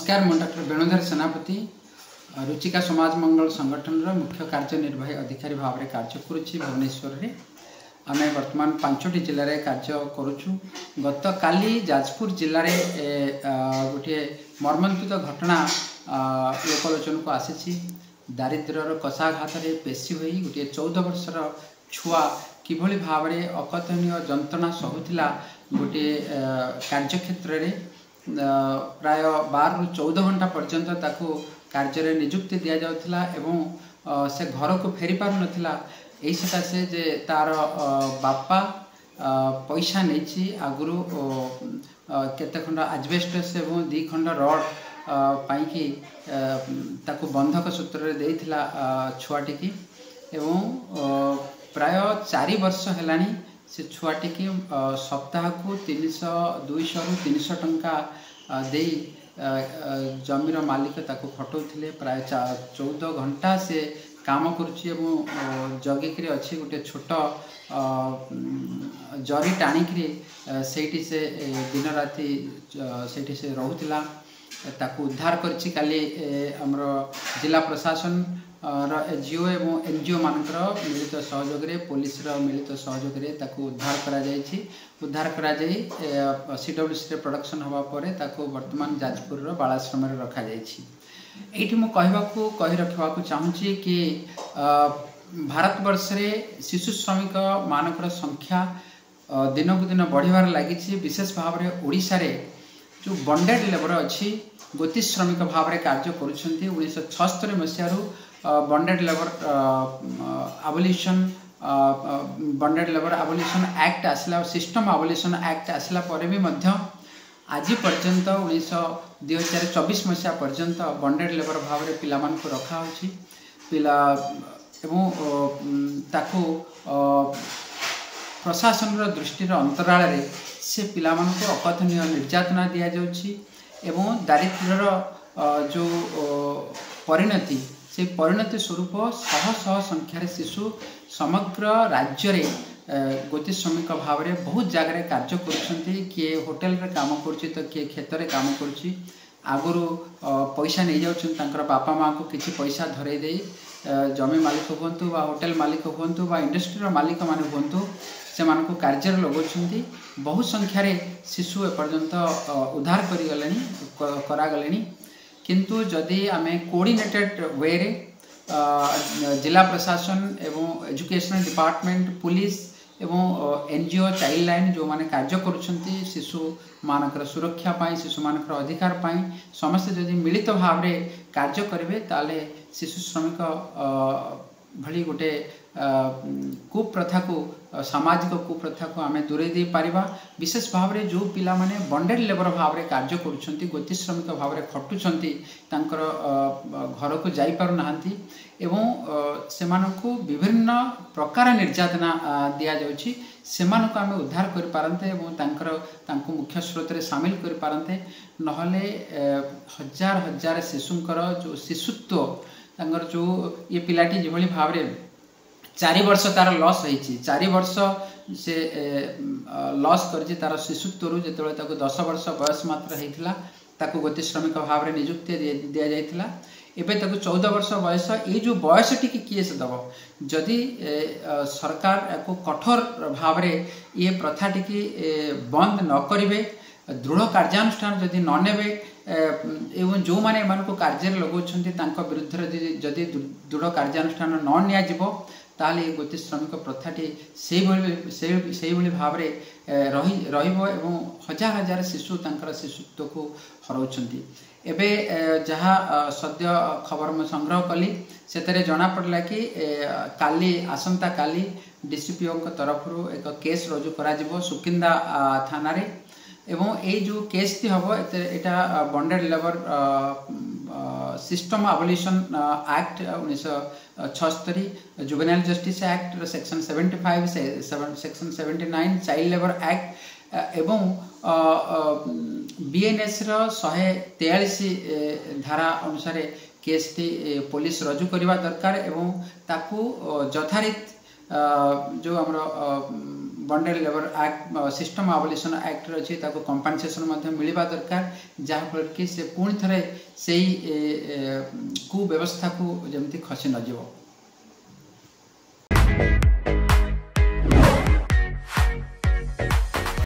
नमस्कार मु डॉक्टर वेणुधर सेनापति रुचिका समाज मंगल संगठन मुख्य कार्यनिर्वाही अधिकारी भाव में कार्य करुच्ची भुवनेश्वर में आम वर्तमान 5टी जिले में कार्य करुचु। गत काली जाजपुर जिले में गोटे मर्मांतिक घटना लोकलोचन को आसी। दारिद्र्यर कषाघात पेशी हुई गोटे 14 वर्षर छुआ किभली भाव में अकथनीय जंत्रणा सहूला गोटे कार्यक्षेत्र में प्राय 12 ରୁ 14 घंटा पर्यंत ताको कार्य नियुक्ति दि जाउथिला एवं से घर को फेरी पार नथिला। एही सकाशे जे तार बापा पैसा नहीं आगुरु केते खंड आजबेस्टस एवं 2 खंड रड पाइकी ताको बंधक सूत्र देइथिला छुआटी की एवं प्राय 4 वर्ष हेलानी से छुआटी की सप्ताह को 200 ରୁ 300 टंका दे जमीर मालिक ताको खटौले। प्राय 14 घंटा से काम करुच्ची जगिक अच्छी गोटे छोट जरी टाणिकी से दिन राति से रोला ताकू उद्धार करछि। काली हमर जिला प्रशासन एनजीओ एवं एनजीओ मानकर मिलित सहयोग रे पुलिस मिलित सहयोग रे ताकू उद्धार करा जाई सीडब्ल्यूसी रे प्रोडक्शन हवा परे ताकू वर्तमान जाजपुर रो बालाश्रम रे रखा जाईछि। एठी मु कहि रखबाकू चाहूछि कि भारत वर्ष रे शिशु श्रमिक मानकर संख्या दिन को दिन बढ़िबार लागिछि। विशेष भाव रे ओडिसा रे जो बंडेड लेबर अच्छी गोती श्रमिक भाव में कार्य करुछंती। 1976 मसीहारू बंडेड लेबर एबोलिशन एक्ट आसला सिस्टम एबोलिशन एक्ट आसला पर भी मध्य आज पर्यंत 2024 मसीहा पर्यंत बंडेड लेबर भाव में पिला मान को रखा होछि। पिला एवं ताकू प्रशासन दृष्टि अंतराल रे से पिला मान को अकथनीय निर्यातना दि जाउछि एवं दारिद्र्यर जो परिणति से परिणति स्वरूप शह शह संख्यार शिशु समग्र राज्य रे गोती श्रमिक भाव में बहुत जगह कार्य करुछंती। किए होटेल रे काम करुछि तो किए खेत रे काम करुछि। आगुरु पैसा नहीं जाउछन तांकर बापा माँ को किछि पैसा धरे दे जमी मालिक हुंतु बा होटेल मालिक हुंतु बा इंडस्ट्री मालिक माने हुंतु से मानक कार्य लगाउछंती। बहु संख्यार शिशु एपर्यंत उद्धार करागले किंतु जदि आमे कोऑर्डिनेटेड वे रे जिला प्रशासन एवं एजुकेशनल डिपार्टमेंट पुलिस एवं एनजीओ चाइल्ड लाइन जो माने कार्य करुछंती शिशु मानकर सुरक्षा पाई शिशु मानकर अधिकार पाई समस्त जदि मिलित भाव रे कार्य करेंगे ताले शिशु श्रमिक भली गोटे कुप्रथा को सामाजिक कुप्रथा को आमे दूरे दे पारिबा। विशेष भाव रे जो पिला माने बंडेड लेबर भाव रे कार्य करुछंती गोती श्रमिक भाव रे खटुछंती तांकर घर को जाई पारु नाहंती एवं सेमानकु विभिन्न प्रकार निर्यातना दिया जाउछि। सेमानकु आमे उद्धार करि पारंते एवं तांको मुख्य स्रोत रे शामिल करि पारंते नहले हजार हजार शिशुंकर जो शिशुत्व तांकर जो ये पिलाटी जेभली भाव रे 4 वर्ष तार लॉस होइछि। 4 वर्ष से लॉस करछि तार शिशुत्व जेतेबेले ताको 10 वर्ष बयस मात्र हेइथिला ताको गोती श्रमिक भाव में नियुक्ति दिया जाइथिला। एबे ताको 14 वर्ष बयस ये जो बयस टी किए से दब जदि सरकार को कठोर भाव में ये प्रथा टी बंद न करिवे दृढ़ कार्यानुष्ठान जदि न नेबे एवं जो माने एमान को कार्य लगाउछंती तांको विरुद्ध जदि दृढ़ कार्यानुष्ठान न निया जिवो ताले गोती श्रमिक प्रथाटी से भाव में रहिबो एवं हजार हजार शिशु तांकर शिशुत्व को हराउछंती। एबे जहाँ सद्य खबर में संग्रह कली से जना पड़ला कि काली आसंता काली डीसीपीओ तरफ एक केस रजू करा सुकिंदा थाना रे एवं ये जो केस टी हम एटा bonded labour system abolition act 1976 juvenile justice act section 75 section 79 child labour act एवं बीएनएस रो 143 धारा अनुसार केस टी पुलिस रजू करवा दरकार एवं ताकू यथारीत जो हमरो bundle labour act system आबोलिशन act अच्छी कंपनसेसन मिलवा दरकार जहाँफल कि से पुणी थे से कुव्यवस्था को जमी खसी नजिव।